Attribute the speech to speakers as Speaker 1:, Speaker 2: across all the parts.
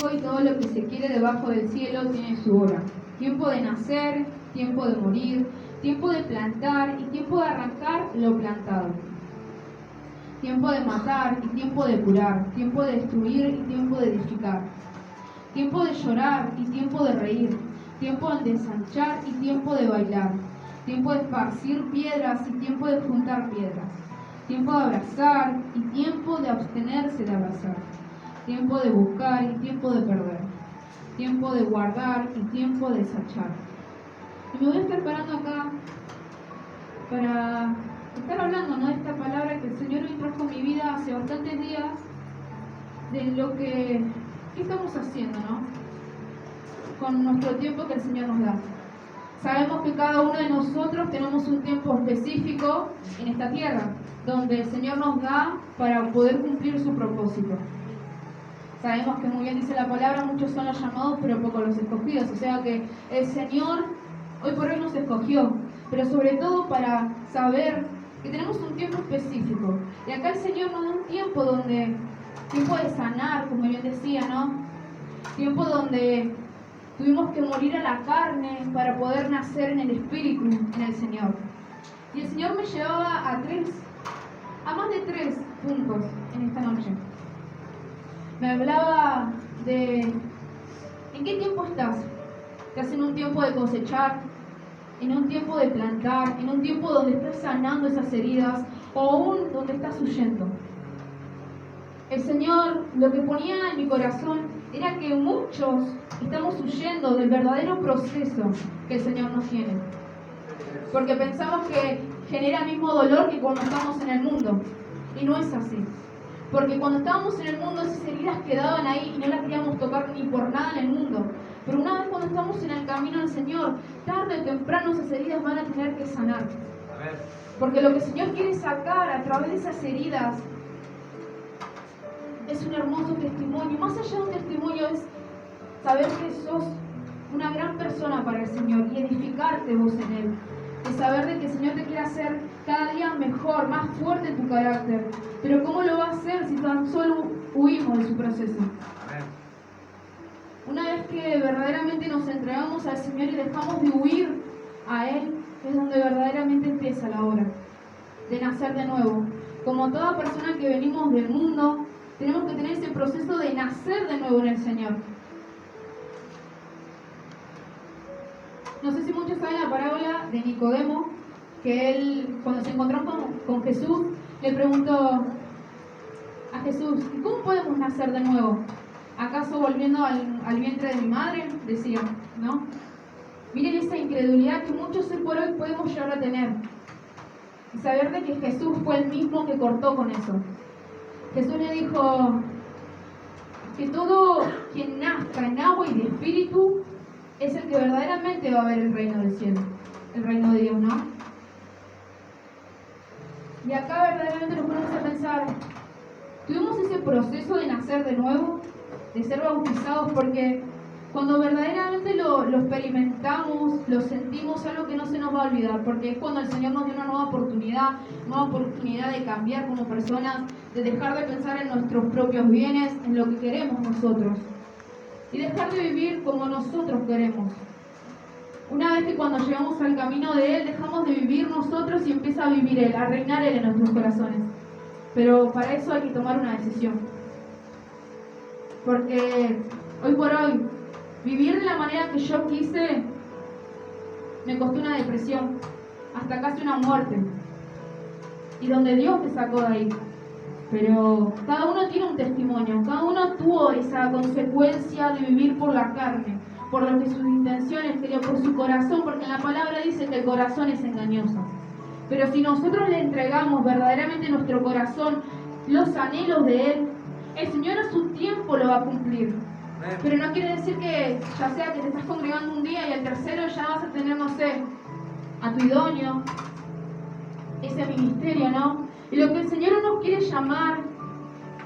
Speaker 1: tiempo y todo lo que se quiere debajo del cielo tiene su hora. Tiempo de nacer, tiempo de morir, tiempo de plantar y tiempo de arrancar lo plantado. Tiempo de matar y tiempo de curar, tiempo de destruir y tiempo de edificar. Tiempo de llorar y tiempo de reír, tiempo de ensanchar y tiempo de bailar. Tiempo de esparcir piedras y tiempo de juntar piedras. Tiempo de abrazar y tiempo de abstenerse de abrazar. Tiempo de buscar y tiempo de perder. Tiempo de guardar y tiempo de desechar. Y me voy a estar parando acá para estar hablando, ¿no?, de esta palabra que el Señor hoy trajo a mi vida hace bastantes días, de lo que estamos haciendo, ¿no?, con nuestro tiempo que el Señor nos da. Sabemos que cada uno de nosotros tenemos un tiempo específico en esta tierra, donde el Señor nos da para poder cumplir su propósito. Sabemos que, muy bien dice la palabra, muchos son los llamados, pero pocos los escogidos. O sea que el Señor hoy por hoy nos escogió, pero sobre todo para saber que tenemos un tiempo específico. Y acá el Señor nos da un tiempo tiempo de sanar, como bien decía, ¿no? Tiempo donde tuvimos que morir a la carne para poder nacer en el Espíritu, en el Señor. Y el Señor me llevaba a más de 3 puntos en esta noche. Me hablaba de ¿en qué tiempo estás? ¿Estás en un tiempo de cosechar? ¿En un tiempo de plantar? ¿En un tiempo donde estás sanando esas heridas? ¿O aún donde estás huyendo? El Señor lo que ponía en mi corazón era que muchos estamos huyendo del verdadero proceso que el Señor nos tiene. Porque pensamos que genera el mismo dolor que cuando estamos en el mundo. Y no es así. Porque cuando estábamos en el mundo, esas heridas quedaban ahí y no las queríamos tocar ni por nada en el mundo. Pero una vez cuando estamos en el camino del Señor, tarde o temprano esas heridas van a tener que sanar. Porque lo que el Señor quiere sacar a través de esas heridas es un hermoso testimonio. Más allá de un testimonio es saber que sos una gran persona para el Señor y edificarte vos en Él. Es saber de que el Señor te quiere hacer cada día mejor, más fuerte en tu carácter. Pero ¿cómo lo va a hacer si tan solo huimos de su proceso? Una vez que verdaderamente nos entregamos al Señor y dejamos de huir a Él, es donde verdaderamente empieza la obra de nacer de nuevo. Como toda persona que venimos del mundo, tenemos que tener ese proceso de nacer de nuevo en el Señor. No sé si muchos saben la parábola de Nicodemo, que él, cuando se encontró con Jesús, le preguntó a Jesús: ¿y cómo podemos nacer de nuevo? ¿Acaso volviendo al vientre de mi madre? Decía, ¿no? Miren esa incredulidad que muchos hoy por hoy podemos llegar a tener. Y saber de que Jesús fue el mismo que cortó con eso. Jesús le dijo que todo quien nazca en agua y de espíritu es el que verdaderamente va a ver el reino del cielo, el reino de Dios, ¿no? Y acá verdaderamente nos ponemos a pensar, tuvimos ese proceso de nacer de nuevo, de ser bautizados, porque cuando verdaderamente lo experimentamos, lo sentimos, algo que no se nos va a olvidar, porque es cuando el Señor nos dio una nueva oportunidad de cambiar como personas, de dejar de pensar en nuestros propios bienes, en lo que queremos nosotros, y dejar de vivir como nosotros queremos. Una vez que cuando llegamos al camino de Él, dejamos de vivir nosotros y empieza a vivir Él, a reinar Él en nuestros corazones. Pero para eso hay que tomar una decisión. Porque hoy por hoy, vivir de la manera que yo quise, me costó una depresión, hasta casi una muerte. Y donde Dios me sacó de ahí. Pero cada uno tiene un testimonio, cada uno tuvo esa consecuencia de vivir por la carne, por lo que sus intenciones querían, por su corazón, porque en la palabra dice que el corazón es engañoso. Pero si nosotros le entregamos verdaderamente nuestro corazón, los anhelos de Él, el Señor a su tiempo lo va a cumplir. Pero no quiere decir que ya sea que te estás congregando un día y al tercero ya vas a tener, no sé, a tu idóneo, ese ministerio, ¿no? Y lo que el Señor nos quiere llamar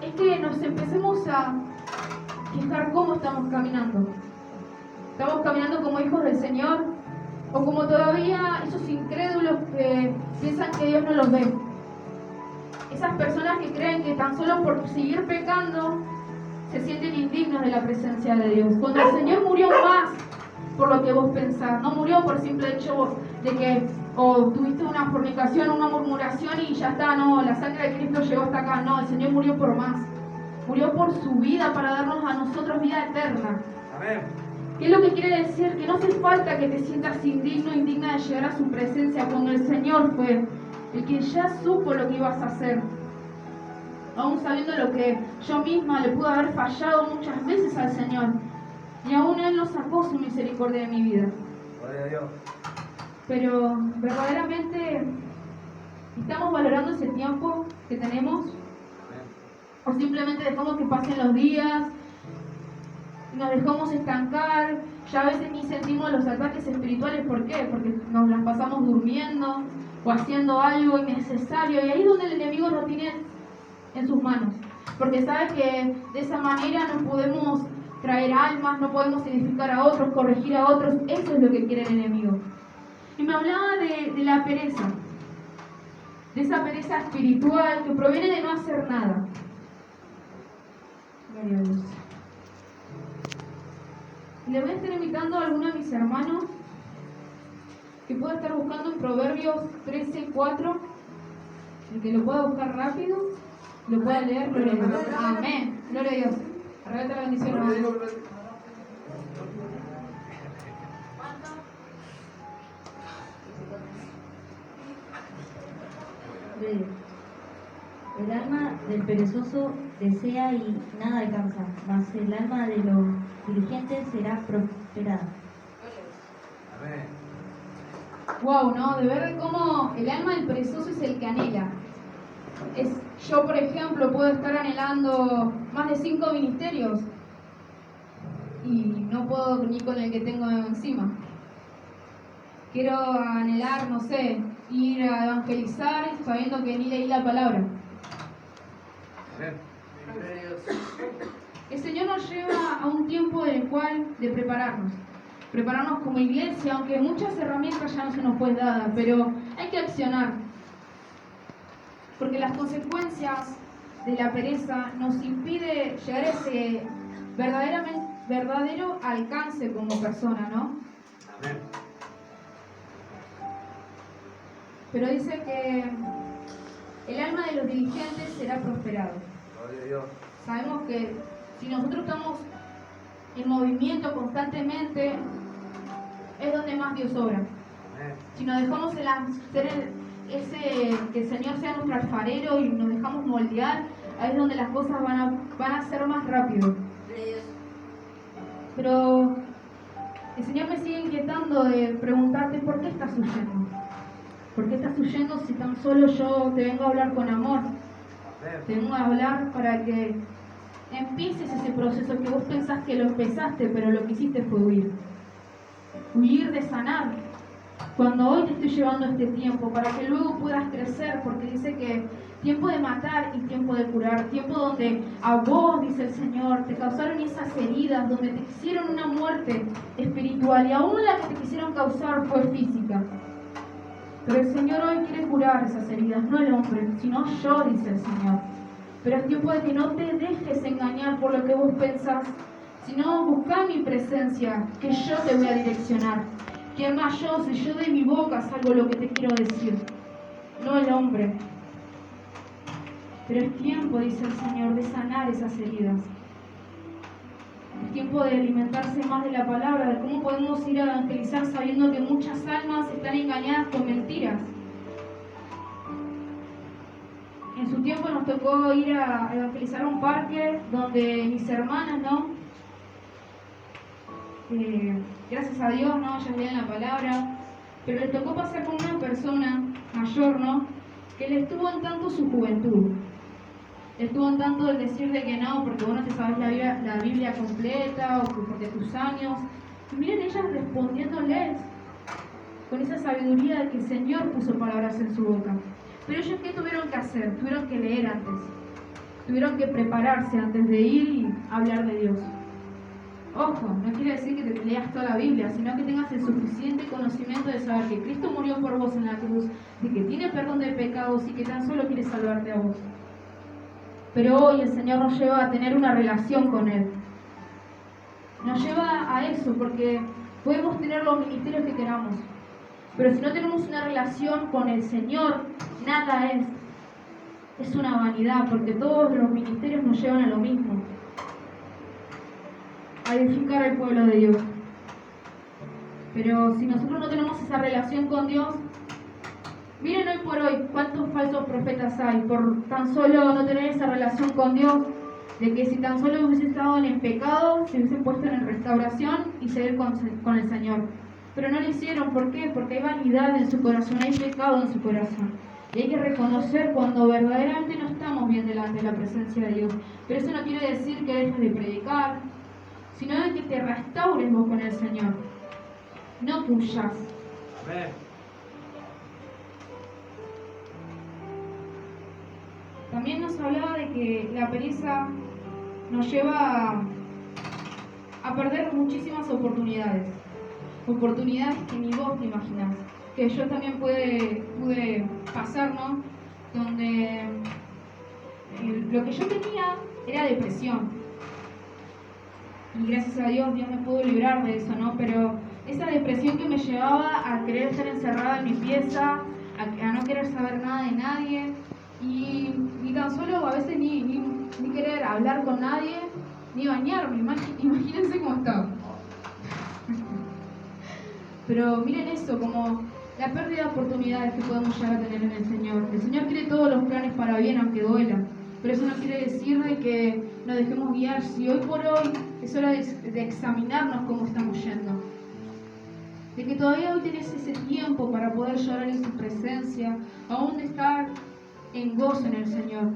Speaker 1: es que nos empecemos a fijar cómo estamos caminando. ¿Estamos caminando como hijos del Señor? ¿O como todavía esos incrédulos que piensan que Dios no los ve? Esas personas que creen que tan solo por seguir pecando se sienten indignos de la presencia de Dios. Cuando el Señor murió más por lo que vos pensás, no murió por simple hecho de que tuviste una fornicación, una murmuración y ya está, no, la sangre de Cristo llegó hasta acá. No, el Señor murió por más. Murió por su vida para darnos a nosotros vida eterna.
Speaker 2: Amén.
Speaker 1: ¿Qué es lo que quiere decir? Que no hace falta que te sientas indigno, indigna de llegar a su presencia cuando el Señor fue el que ya supo lo que ibas a hacer. Aún sabiendo lo que yo misma le pude haber fallado muchas veces al Señor. Y aún Él no sacó su misericordia de mi vida.
Speaker 2: Gloria a Dios.
Speaker 1: Pero verdaderamente estamos valorando ese tiempo que tenemos. O simplemente dejamos que pasen los días y nos dejamos estancar. Ya a veces ni sentimos los ataques espirituales. ¿Por qué? Porque nos las pasamos durmiendo o haciendo algo innecesario. Y ahí es donde el enemigo nos tiene en sus manos. Porque sabe que de esa manera no podemos traer almas, no podemos edificar a otros, corregir a otros. Eso es lo que quiere el enemigo. Y me hablaba de la pereza. De esa pereza espiritual que proviene de no hacer nada. Gloria a Dios. Y le voy a estar invitando a algunos de mis hermanos que pueda estar buscando en Proverbios 13:4. El que lo pueda buscar rápido, lo pueda leer. Gloria a Dios. Amén. Gloria a Dios. Arrebata la bendición, hermano.
Speaker 3: El alma del perezoso desea y nada alcanza, mas el alma de los diligentes será prosperada.
Speaker 2: Amén.
Speaker 1: Wow, ¿no? De ver cómo el alma del perezoso es el que anhela. Yo, por ejemplo, puedo estar anhelando más de 5 ministerios y no puedo ni con el que tengo encima. Quiero anhelar, no sé, ir a evangelizar sabiendo que ni leí la palabra.
Speaker 2: Amén.
Speaker 1: El Señor nos lleva a un tiempo en el cual de prepararnos como iglesia, aunque muchas herramientas ya no se nos fue dada, pero hay que accionar, porque las consecuencias de la pereza nos impide llegar a ese verdadero alcance como persona, ¿no?
Speaker 2: Amén.
Speaker 1: Pero dice que el alma de los diligentes será prosperado.
Speaker 2: Gloria a Dios.
Speaker 1: Sabemos que si nosotros estamos en movimiento constantemente, es donde más Dios obra.
Speaker 2: Amén.
Speaker 1: Si nos dejamos que el Señor sea nuestro alfarero y nos dejamos moldear, ahí es donde las cosas van a ser más rápido. Pero el Señor me sigue inquietando de preguntarte por qué estás huyendo. ¿Por qué estás huyendo si tan solo yo te vengo a hablar con amor?
Speaker 2: Amén.
Speaker 1: Te vengo a hablar para que empieces ese proceso que vos pensás que lo empezaste, pero lo que hiciste fue huir. Huir de sanar. Cuando hoy te estoy llevando este tiempo, para que luego puedas crecer, porque dice que tiempo de matar y tiempo de curar, tiempo donde a vos, dice el Señor, te causaron esas heridas, donde te hicieron una muerte espiritual, y aún la que te quisieron causar fue física. Pero el Señor hoy quiere curar esas heridas, no el hombre, sino yo, dice el Señor. Pero es tiempo de que no te dejes engañar por lo que vos pensás, sino busca mi presencia, que yo te voy a direccionar. Que además si yo de mi boca salgo lo que te quiero decir, no el hombre. Pero es tiempo, dice el Señor, de sanar esas heridas. Es tiempo de alimentarse más de la palabra, de cómo podemos ir a evangelizar sabiendo que muchas almas están engañadas con mentiras. En su tiempo nos tocó ir a evangelizar a un parque donde mis hermanas, ¿no? Gracias a Dios, ¿no? Ellas leen la palabra, pero les tocó pasar con una persona mayor, ¿no? Que le estuvo en tanto su juventud. Le estuvo en tanto el decir de que no, porque vos no te sabes la Biblia completa, o porque tus años. Y miren ellas respondiéndoles con esa sabiduría de que el Señor puso palabras en su boca. Pero ellos, ¿qué tuvieron que hacer? Tuvieron que leer antes. Tuvieron que prepararse antes de ir y hablar de Dios. Ojo, no quiere decir que te leas toda la Biblia, sino que tengas el suficiente conocimiento de saber que Cristo murió por vos en la cruz, de que tiene perdón de pecados y que tan solo quiere salvarte a vos. Pero hoy el Señor nos lleva a tener una relación con Él. Nos lleva a eso, porque podemos tener los ministerios que queramos, pero si no tenemos una relación con el Señor, nada es. Es una vanidad, porque todos los ministerios nos llevan a lo mismo, a edificar al pueblo de Dios. Pero si nosotros no tenemos esa relación con Dios, miren hoy por hoy cuántos falsos profetas hay por tan solo no tener esa relación con Dios, de que si tan solo hubiese estado en el pecado, se hubiesen puesto en restauración y seguir con el Señor. Pero no lo hicieron, ¿por qué? Porque hay vanidad en su corazón, hay pecado en su corazón. Y hay que reconocer cuando verdaderamente no estamos bien delante de la presencia de Dios. Pero eso no quiere decir que dejes de predicar, sino de que te restaures vos con el Señor. No que huyas.
Speaker 2: Amén.
Speaker 1: También nos hablaba de que la pereza nos lleva a perder muchísimas oportunidades. Oportunidades que ni vos te imaginás. Que yo también pude pasar, ¿no? Donde lo que yo tenía era depresión. Y gracias a Dios, Dios me pudo librar de eso, ¿no? Pero esa depresión que me llevaba a querer estar encerrada en mi pieza, a no querer saber nada de nadie, y ni tan solo a veces ni querer hablar con nadie, ni bañarme. Imagínense cómo estaba. Pero miren eso, como la pérdida de oportunidades que podemos llegar a tener en el Señor. El Señor quiere todos los planes para bien, aunque duela. Pero eso no quiere decir de que nos dejemos guiar. Si hoy por hoy es hora de examinarnos cómo estamos yendo. De que todavía hoy tenés ese tiempo para poder llorar en su presencia, aún de estar en gozo en el Señor.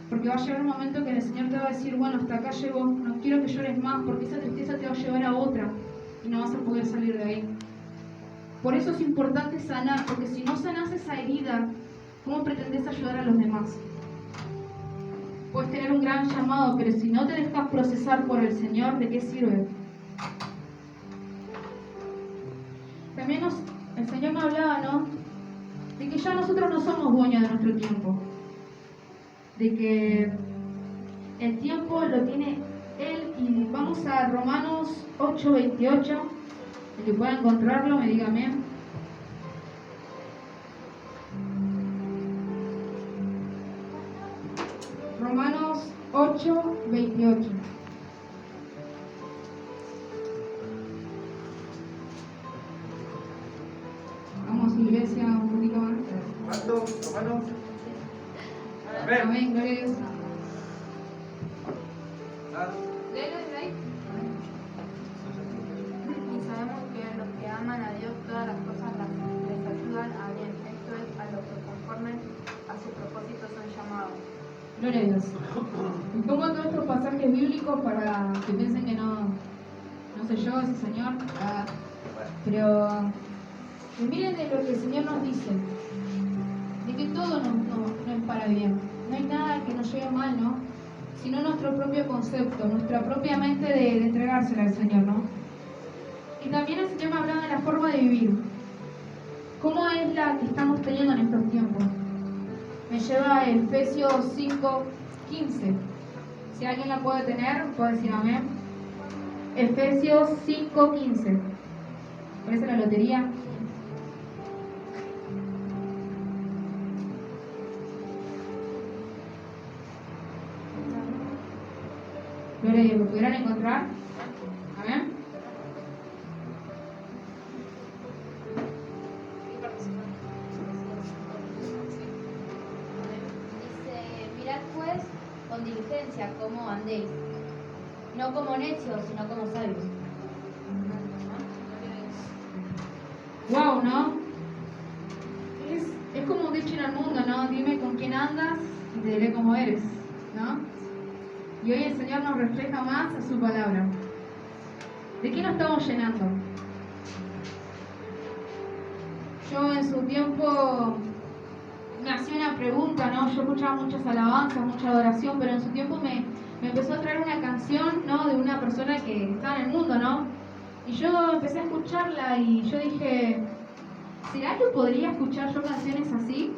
Speaker 1: Porque va a llegar un momento que el Señor te va a decir, bueno, hasta acá llegó, no quiero que llores más, porque esa tristeza te va a llevar a otra y no vas a poder salir de ahí. Por eso es importante sanar, porque si no sanas esa herida, ¿cómo pretendés ayudar a los demás? Puedes tener un gran llamado, pero si no te dejas procesar por el Señor, ¿de qué sirve? También el Señor me hablaba, ¿no? De que ya nosotros no somos dueños de nuestro tiempo. De que el tiempo lo tiene Él. Y vamos a Romanos 8:28. El que pueda encontrarlo, me diga amén. Romanos 8:28. Vamos, iglesia, un poquito más.
Speaker 2: ¿Cuánto? Romano.
Speaker 1: Amén,
Speaker 2: Amén.
Speaker 1: gloria a Dios.
Speaker 2: Ah,
Speaker 1: Léelo desde ahí.
Speaker 4: Y sabemos que los que aman a Dios todas las cosas les ayudan a bien. Esto es a los que conforme a su propósito son llamados.
Speaker 1: Gloria a Dios. Y pongo todos estos pasajes bíblicos para que piensen que no soy yo, ese Señor. Pero miren de lo que el Señor nos dice. De que todo no es para bien. No hay nada que nos lleve mal, ¿no? Sino nuestro propio concepto, nuestra propia mente de entregársela al Señor, ¿no? Y también el Señor me hablaba de la forma de vivir. ¿Cómo es la que estamos teniendo en estos tiempos? Me lleva a Efesios 5:15. Si alguien la puede tener, puede decir amén. Efesios 5:15. ¿Parece la lotería? Gloria a Dios, ¿lo pudieran encontrar? Amén.
Speaker 5: Dice, mirad pues con diligencia cómo andéis, no como necios, sino como sabios.
Speaker 1: Wow, ¿no? Es como un dicho en el mundo, ¿no? Dime con quién andas y te diré cómo eres, ¿no? Y hoy el Señor nos refleja más a su palabra. ¿De qué nos estamos llenando? Yo en su tiempo me hacía una pregunta, ¿no? Yo escuchaba muchas alabanzas, mucha adoración, pero en su tiempo me empezó a traer una canción, ¿no? De una persona que está en el mundo, ¿no? Y yo empecé a escucharla y yo dije, ¿será que podría escuchar yo canciones así?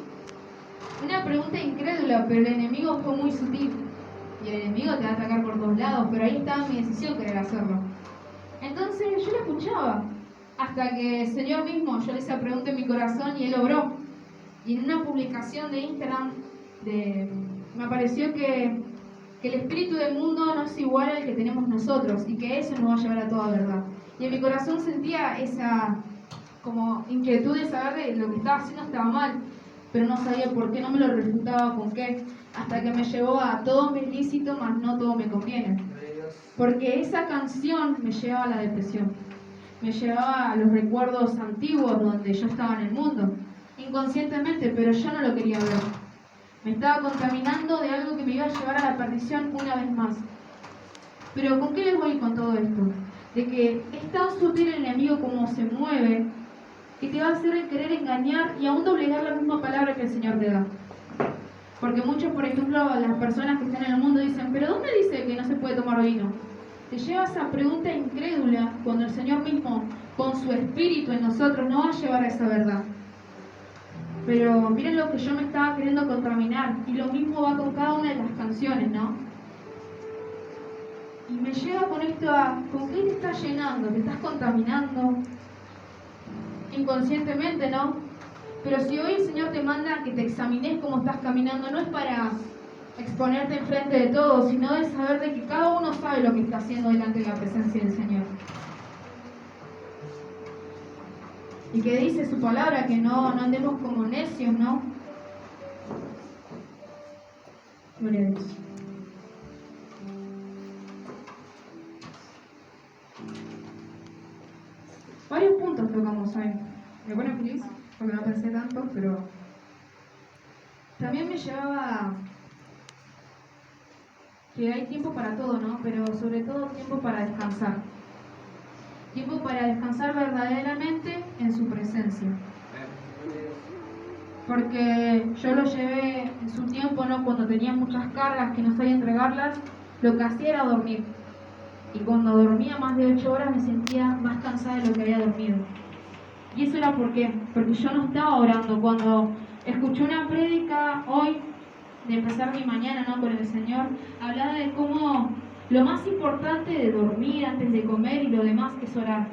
Speaker 1: Una pregunta incrédula, pero el enemigo fue muy sutil. y el enemigo te va a atacar por todos lados, pero ahí estaba mi decisión querer hacerlo. Entonces yo lo escuchaba, hasta que el Señor mismo, yo le hice la pregunta en mi corazón y Él obró. Y en una publicación de Instagram me apareció que el espíritu del mundo no es igual al que tenemos nosotros y que eso nos va a llevar a toda verdad. Y en mi corazón sentía esa como inquietud de saber de lo que estaba haciendo estaba mal, pero no sabía por qué, no me lo refutaba con qué, hasta que me llevó a todo me es lícito, mas no todo me conviene. Porque esa canción me llevaba a la depresión, me llevaba a los recuerdos antiguos donde yo estaba en el mundo, inconscientemente, pero yo no lo quería ver. Me estaba contaminando de algo que me iba a llevar a la perdición una vez más. Pero ¿con qué les voy con todo esto? De que es tan sutil el enemigo como se mueve, que te va a hacer querer engañar y aún doblegar la misma palabra que el Señor te da. Porque muchos, por ejemplo, las personas que están en el mundo dicen, ¿pero dónde dice que no se puede tomar vino? Te lleva esa pregunta incrédula cuando el Señor mismo, con su espíritu en nosotros, nos va a llevar a esa verdad. Pero miren lo que yo me estaba queriendo contaminar, y lo mismo va con cada una de las canciones, ¿no? Y me lleva con esto a, ¿con qué te estás llenando? ¿Te estás contaminando? Inconscientemente, ¿no? Pero si hoy el Señor te manda que te examines cómo estás caminando, no es para exponerte enfrente de todos, sino de saber de que cada uno sabe lo que está haciendo delante de la presencia del Señor. Y que dice su palabra que no andemos como necios, ¿no? Gloria a Dios. Varios puntos tocamos hoy. Me pone feliz porque no pensé tanto, pero también me llevaba que hay tiempo para todo, ¿no? Pero sobre todo tiempo para descansar. Tiempo para descansar verdaderamente en su presencia. Porque yo lo llevé en su tiempo, ¿no? Cuando tenía muchas cargas que no sabía entregarlas, lo que hacía era dormir. Y cuando dormía más de 8 horas me sentía más cansada de lo que había dormido. Y eso era porque yo no estaba orando. Cuando escuché una prédica hoy, de empezar mi mañana, ¿no?, con el Señor, hablaba de cómo lo más importante de dormir antes de comer y lo demás es orar.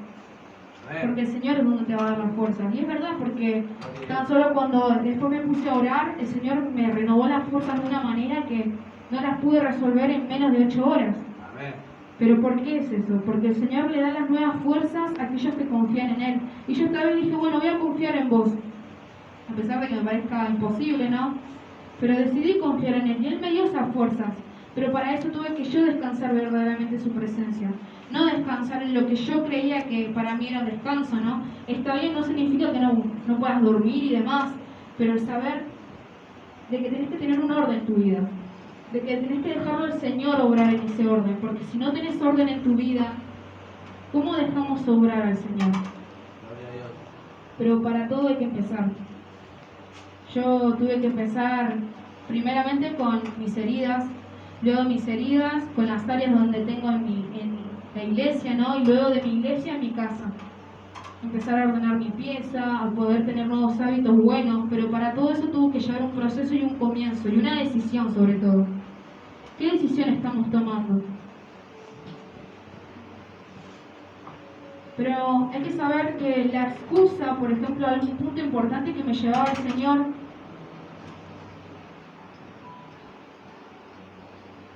Speaker 1: Porque el Señor es donde te va a dar las fuerzas. Y es verdad, porque tan solo cuando después me puse a orar, el Señor me renovó las fuerzas de una manera que no las pude resolver en menos de 8 horas. ¿Pero por qué es eso? Porque el Señor le da las nuevas fuerzas a aquellos que confían en Él. Y yo esta vez dije, bueno, voy a confiar en vos. A pesar de que me parezca imposible, ¿no? Pero decidí confiar en Él y Él me dio esas fuerzas. Pero para eso tuve que yo descansar verdaderamente en su presencia. No descansar en lo que yo creía que para mí era un descanso, ¿no? Está bien, no significa que no puedas dormir y demás, pero el saber de que tenés que tener un orden en tu vida. De que tenés que dejarlo al Señor obrar en ese orden, porque si no tenés orden en tu vida, ¿cómo dejamos obrar al Señor? Pero para todo hay que empezar. Yo tuve que empezar primeramente con mis heridas, luego mis heridas con las áreas donde tengo en la iglesia, ¿no? Y luego de mi iglesia en mi casa. Empezar a ordenar mi pieza, a poder tener nuevos hábitos buenos, pero para todo eso tuvo que llevar un proceso y un comienzo, y una decisión sobre todo. ¿Qué decisión estamos tomando? Pero hay que saber que la excusa, por ejemplo, algún punto importante que me llevaba el Señor,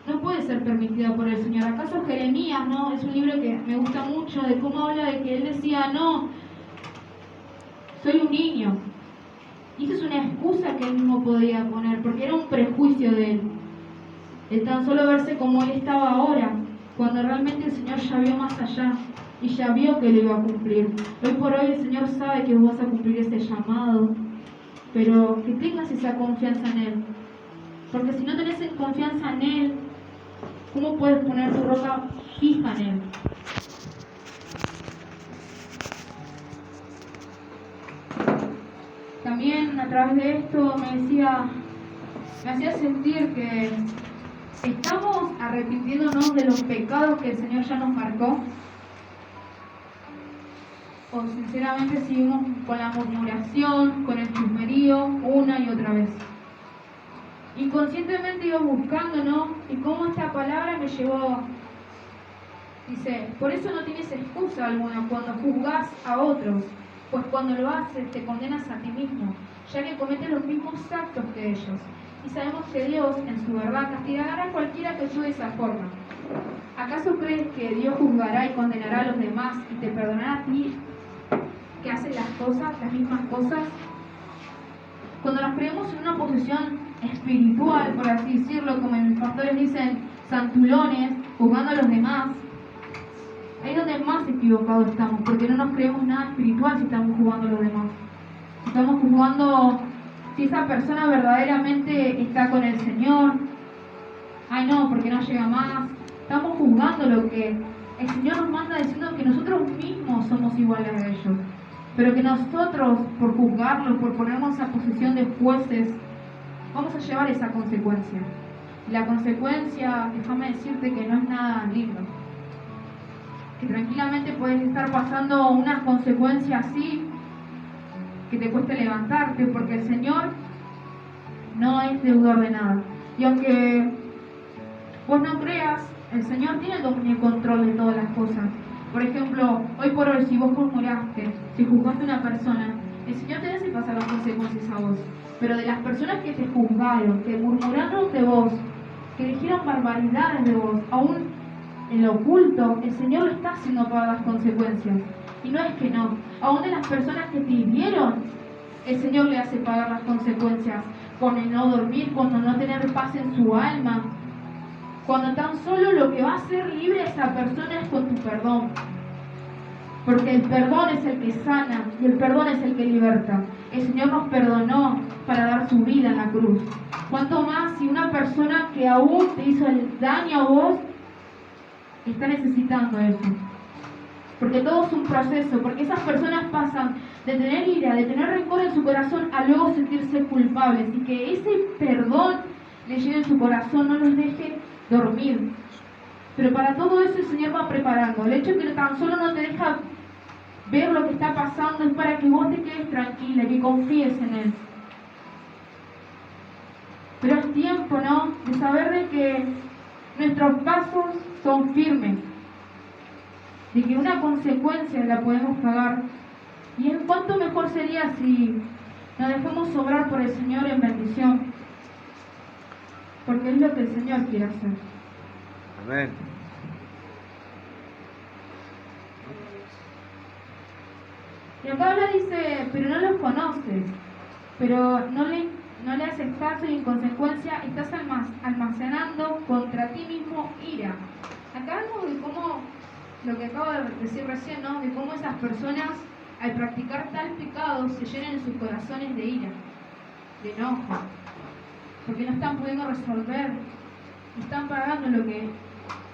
Speaker 1: no puede ser permitida por el Señor. ¿Acaso Jeremías, no? Es un libro que me gusta mucho, de cómo habla de que él decía, no, soy un niño. Y eso es una excusa que él mismo podía poner, porque era un prejuicio de él. De tan solo verse como él estaba ahora, cuando realmente el Señor ya vio más allá y ya vio que lo iba a cumplir. Hoy por hoy el Señor sabe que vos vas a cumplir ese llamado, pero que tengas esa confianza en Él. Porque si no tenés confianza en Él, ¿cómo puedes poner tu roca fija en Él? También a través de esto me hacía sentir que estamos arrepintiéndonos de los pecados que el Señor ya nos marcó, o sinceramente seguimos con la murmuración, con el chusmerío una y otra vez. inconscientemente iba buscando, ¿no? Y cómo esta palabra me llevó. Dice, por eso no tienes excusa alguna cuando juzgás a otros, pues cuando lo haces te condenas a ti mismo, ya que cometes los mismos actos que ellos. Y sabemos que Dios, en su verdad, castigará a cualquiera que actúe de esa forma. ¿Acaso crees que Dios juzgará y condenará a los demás y te perdonará a ti que haces las mismas cosas? Cuando nos creemos en una posición espiritual, por así decirlo, como mis pastores dicen, santulones, juzgando a los demás, ahí es donde más equivocados estamos, porque no nos creemos nada espiritual si estamos juzgando a los demás. Si estamos juzgando si esa persona verdaderamente está con el Señor, ay no, porque no llega más. Estamos juzgando lo que el Señor nos manda diciendo que nosotros mismos somos iguales a ellos, pero que nosotros, por juzgarlos, por ponernos en esa posición de jueces, vamos a llevar esa consecuencia. Y la consecuencia, déjame decirte que no es nada lindo. Que tranquilamente puedes estar pasando unas consecuencias así, que te cueste levantarte, porque el Señor no es deudor de nada. Y aunque vos no creas, el Señor tiene el dominio y control de todas las cosas. Por ejemplo, hoy por hoy, si vos murmuraste, si juzgaste a una persona, el Señor te hace pasar las consecuencias a vos. Pero de las personas que te juzgaron, que murmuraron de vos, que dijeron barbaridades de vos, aún en lo oculto, el Señor lo está haciendo pagar las consecuencias. Y no es que no. Aún de las personas que te hirieron, el Señor le hace pagar las consecuencias. Con el no dormir, cuando no tener paz en su alma. Cuando tan solo lo que va a hacer libre a esa persona es con tu perdón. Porque el perdón es el que sana y el perdón es el que liberta. El Señor nos perdonó para dar su vida en la cruz. ¿Cuánto más si una persona que aún te hizo el daño a vos está necesitando eso? Porque todo es un proceso, porque esas personas pasan de tener ira, de tener rencor en su corazón, a luego sentirse culpables, y que ese perdón le llegue en su corazón, no los deje dormir. Pero para todo eso el Señor va preparando. El hecho de que tan solo no te deja ver lo que está pasando es para que vos te quedes tranquila, que confíes en Él. Pero es tiempo, ¿no?, de saber de que nuestros pasos son firmes, de que una consecuencia la podemos pagar. Y en cuánto mejor sería si nos dejamos obrar por el Señor en bendición, porque es lo que el Señor quiere hacer.
Speaker 2: Amén.
Speaker 1: Y acá habla, dice, pero no los conoces, pero no le haces caso y en consecuencia estás almacenando contra ti mismo ira. Acá vemos de cómo, lo que acabo de decir recién, ¿no?, de cómo esas personas al practicar tal pecado se llenan en sus corazones de ira, de enojo, porque no están pudiendo resolver, están pagando lo que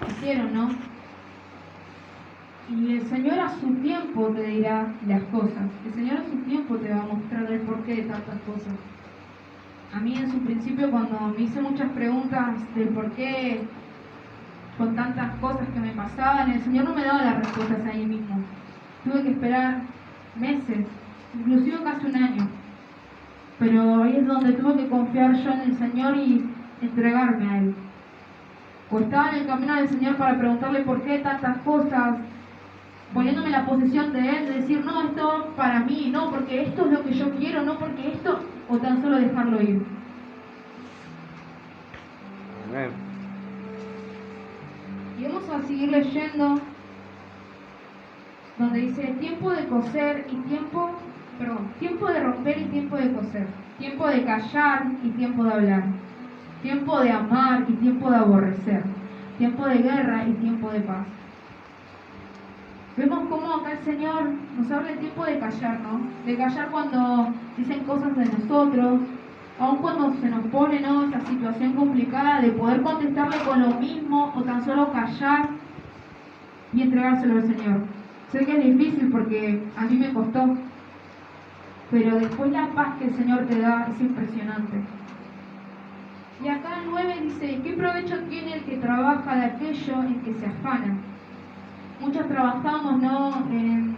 Speaker 1: hicieron, ¿no? Y el Señor a su tiempo te dirá las cosas. El Señor a su tiempo te va a mostrar el porqué de tantas cosas. A mí en su principio, cuando me hice muchas preguntas del por qué con tantas cosas que me pasaban, el Señor no me daba las respuestas ahí mismo. Tuve que esperar meses, inclusive casi un año. Pero ahí es donde tuve que confiar yo en el Señor y entregarme a Él. O estaba en el camino del Señor para preguntarle por qué tantas cosas, poniéndome en la posición de Él, de decir, no, esto para mí, no, porque esto es lo que yo quiero, no porque esto, o tan solo dejarlo ir.
Speaker 2: Amén.
Speaker 1: Y vamos a seguir leyendo, donde dice, tiempo de coser y tiempo de romper y tiempo de coser, tiempo de callar y tiempo de hablar, tiempo de amar y tiempo de aborrecer, tiempo de guerra y tiempo de paz. Vemos cómo acá el Señor nos habla del tiempo de callar, ¿no? De callar cuando dicen cosas de nosotros, aun cuando se nos pone, ¿no?, esa situación complicada de poder contestarle con lo mismo o tan solo callar y entregárselo al Señor. Sé que es difícil porque a mí me costó, pero después la paz que el Señor te da es impresionante. Y acá el 9 dice, ¿qué provecho tiene el que trabaja de aquello en que se afana? Muchos trabajamos, ¿no?, en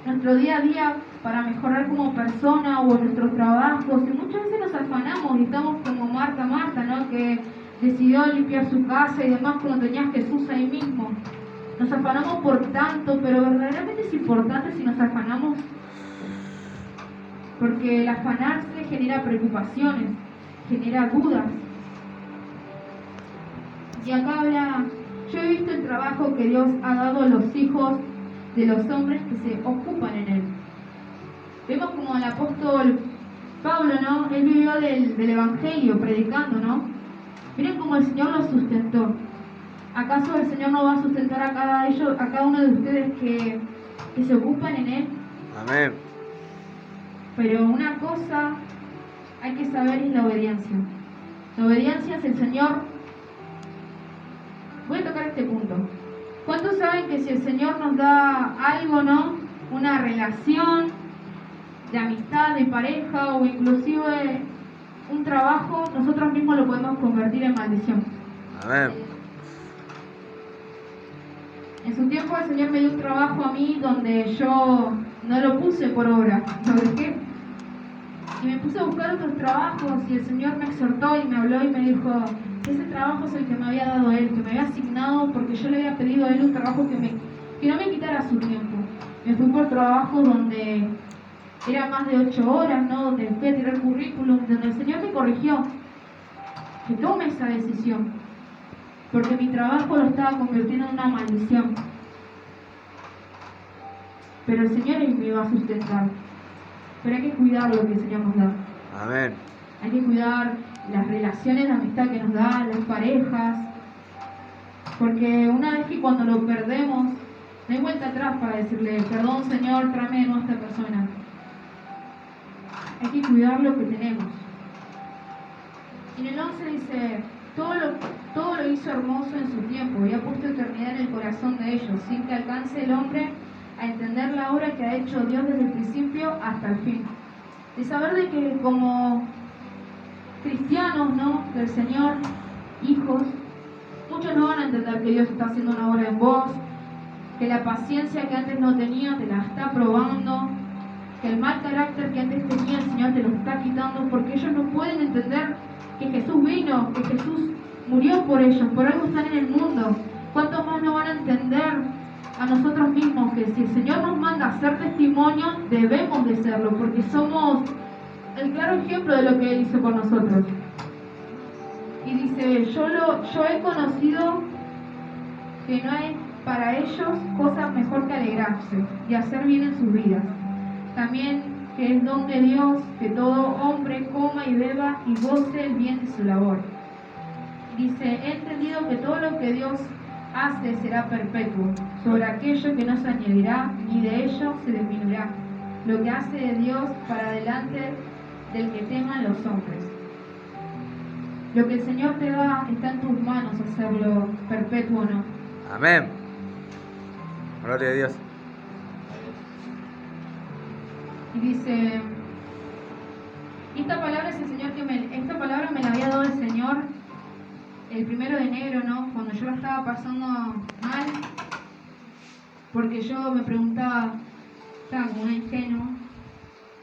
Speaker 1: nuestro día a día para mejorar como persona o en nuestros trabajos, y muchas veces nos afanamos y estamos como Marta, ¿no? Que decidió limpiar su casa y demás cuando tenía a Jesús ahí mismo. Nos afanamos por tanto, pero verdaderamente es importante si nos afanamos, porque el afanarse genera preocupaciones, genera dudas. Y acá habla, yo he visto el trabajo que Dios ha dado a los hijos de los hombres que se ocupan en él. Vemos como el apóstol Pablo, ¿no? Él vivió del evangelio, predicando, ¿no? Miren cómo el Señor lo sustentó. ¿Acaso el Señor no va a sustentar a cada uno de ustedes que se ocupan en él?
Speaker 2: Amén.
Speaker 1: Pero una cosa hay que saber es la obediencia. La obediencia es el Señor. Voy a tocar este punto. ¿Cuántos saben que si el Señor nos da algo, ¿no? Una relación de amistad, de pareja o inclusive un trabajo, nosotros mismos lo podemos convertir en maldición?
Speaker 2: Amén.
Speaker 1: En su tiempo el Señor me dio un trabajo a mí donde yo no lo puse por obra, lo dejé. Y me puse a buscar otros trabajos y el Señor me exhortó y me habló y me dijo que ese trabajo es el que me había dado Él, que me había asignado porque yo le había pedido a Él un trabajo que no me quitara su tiempo. Me fui por trabajos donde era más de 8 horas, ¿no? Donde fui a tirar currículum, donde el Señor me corrigió que tome esa decisión, porque mi trabajo lo estaba convirtiendo en una maldición. Pero el Señor me iba a sustentar. Pero hay que cuidar lo que el Señor nos da.
Speaker 2: Amén.
Speaker 1: Hay que cuidar las relaciones de amistad que nos da, las parejas. Porque una vez que cuando lo perdemos, no hay vuelta atrás para decirle, perdón Señor, tráeme de nuevo a esta persona. Hay que cuidar lo que tenemos. Y en el 11 dice, todo lo hizo hermoso en su tiempo y ha puesto eternidad en el corazón de ellos, sin que alcance el hombre a entender la obra que ha hecho Dios desde el principio hasta el fin. De saber de que como cristianos, ¿no?, del Señor, hijos, muchos no van a entender que Dios está haciendo una obra en vos, que la paciencia que antes no tenía te la está probando, que el mal carácter que antes tenía el Señor te lo está quitando, porque ellos no pueden entender que Jesús vino, que Jesús murió por ellos, por algo están en el mundo. ¿Cuánto más no van a entender a nosotros mismos que si el Señor nos manda a ser testimonio, debemos de serlo, porque somos el claro ejemplo de lo que Él hizo con nosotros? Y dice, yo he conocido que no hay para ellos cosa mejor que alegrarse y hacer bien en sus vidas. También que es don de Dios que todo hombre coma y beba y goce el bien de su labor. Dice, he entendido que todo lo que Dios hace será perpetuo, sobre aquello que no se añadirá, ni de ello se disminuirá. Lo que hace de Dios para delante del que teman los hombres. Lo que el Señor te da está en tus manos, hacerlo perpetuo o no.
Speaker 2: Amén. Gloria a Dios.
Speaker 1: Y dice, esta palabra me la había dado el Señor el 1 de enero, ¿no? Cuando yo la estaba pasando mal, porque yo me preguntaba, estaba como una ingenua,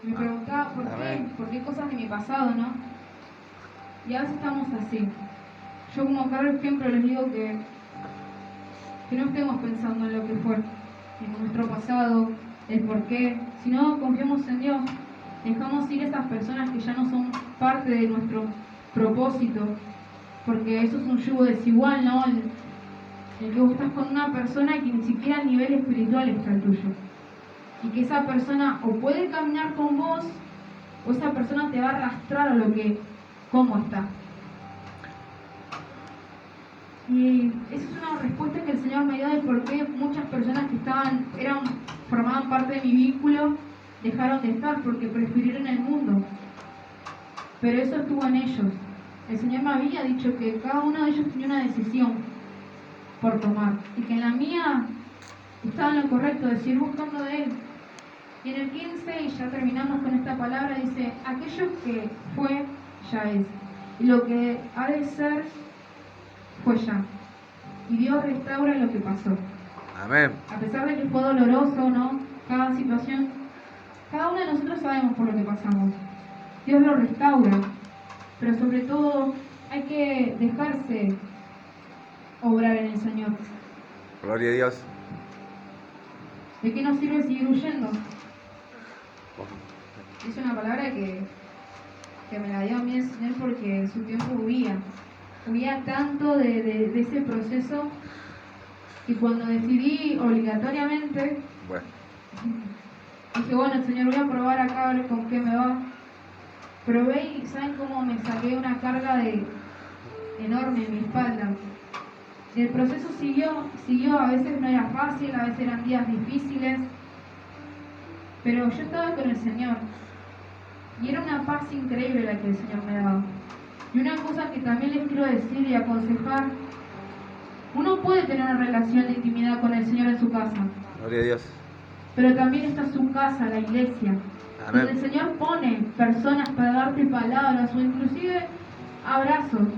Speaker 1: me preguntaba por qué cosas de mi pasado, ¿no? Y a veces estamos así. Yo como claro ejemplo les digo que no estemos pensando en lo que fue, en nuestro pasado, el por qué, sino confiemos en Dios, dejamos ir esas personas que ya no son parte de nuestro propósito, porque eso es un yugo desigual, ¿no? El que vos estás con una persona que ni siquiera a nivel espiritual está el tuyo, y que esa persona o puede caminar con vos, o esa persona te va a arrastrar a cómo está. Y esa es una respuesta que el Señor me dio de por qué muchas personas que formaban parte de mi vínculo dejaron de estar, porque prefirieron el mundo. Pero eso estuvo en ellos. El Señor me había dicho que cada uno de ellos tenía una decisión por tomar, y que en la mía estaba en lo correcto, de seguir buscando de Él. Y en el 15, y ya terminamos con esta palabra, dice, aquello que fue, ya es, y lo que ha de ser, fue ya. Y Dios restaura lo que pasó.
Speaker 2: Amén.
Speaker 1: A pesar de que fue doloroso, ¿no? Cada situación, Cada uno de nosotros sabemos por lo que pasamos. Dios lo restaura, pero sobre todo hay que dejarse obrar en el Señor.
Speaker 2: Gloria a Dios.
Speaker 1: ¿De qué nos sirve seguir huyendo? Es una palabra que me la dio a mí el Señor porque en su tiempo huía tanto de ese proceso que cuando decidí obligatoriamente,
Speaker 2: Bueno,
Speaker 1: dije, bueno, Señor, voy a probar acá a ver con qué me va. Probé y ¿saben cómo me saqué una carga enorme en mi espalda? El proceso siguió, a veces no era fácil, a veces eran días difíciles, pero yo estaba con el Señor y era una paz increíble la que el Señor me daba. Y una cosa que también les quiero decir y aconsejar, uno puede tener una relación de intimidad con el Señor en su casa,
Speaker 2: gloria a Dios.
Speaker 1: pero también está su casa, la iglesia,
Speaker 2: Amén.
Speaker 1: donde el Señor pone personas para darte palabras o inclusive abrazos.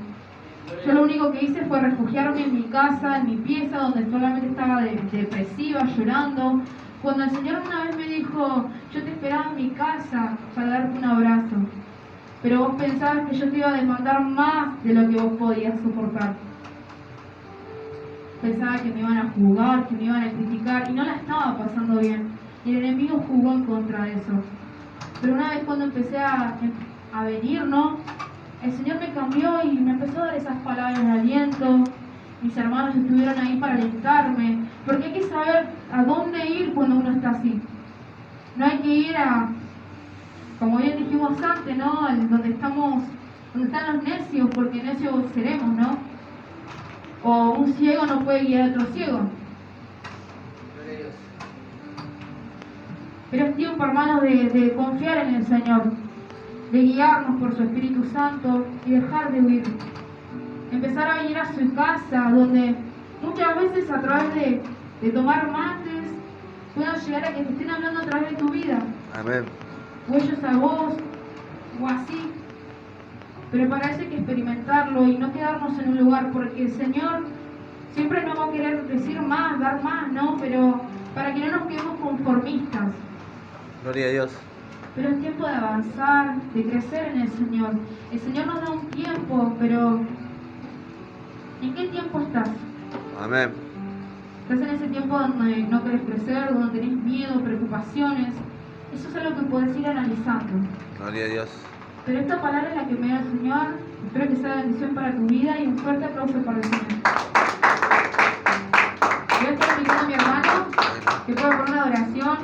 Speaker 1: Yo lo único que hice fue refugiarme en mi casa, en mi pieza, donde solamente estaba depresiva, llorando. Cuando el Señor una vez me dijo, yo te esperaba en mi casa para darte un abrazo, pero vos pensabas que yo te iba a demandar más de lo que vos podías soportar. Pensaba que me iban a juzgar, que me iban a criticar, y no la estaba pasando bien. Y el enemigo jugó en contra de eso. Pero una vez cuando empecé a venir, ¿no? El Señor me cambió y me empezó a dar esas palabras de aliento. Mis hermanos estuvieron ahí para alentarme, porque hay que saber a dónde ir cuando uno está así. No hay que ir como bien dijimos antes, ¿no? Donde están los necios, porque necios seremos, ¿no? O un ciego no puede guiar a otro ciego. Pero es tiempo, hermanos, de confiar en el Señor, de guiarnos por su Espíritu Santo y dejar de huir. Empezar a venir a su casa, donde muchas veces a través de tomar mates puedan llegar a que te estén hablando a través de tu vida,
Speaker 2: Amén.
Speaker 1: o ellos a vos, o así. Pero para eso hay que experimentarlo y no quedarnos en un lugar, porque el Señor siempre nos va a querer decir más, dar más, ¿no? Pero para que no nos quedemos conformistas.
Speaker 2: Gloria a Dios.
Speaker 1: Pero es tiempo de avanzar, de crecer en el Señor. El Señor nos da un tiempo, pero ¿en qué tiempo estás?
Speaker 2: Amén.
Speaker 1: ¿Estás en ese tiempo donde no querés crecer, donde tenés miedo, preocupaciones? Eso es algo que puedes ir analizando.
Speaker 2: Gloria a Dios.
Speaker 1: Pero esta palabra es la que me da el Señor. Espero que sea bendición para tu vida y un fuerte aplauso para el Señor. Voy a estar invitando a mi hermano que pueda poner una oración.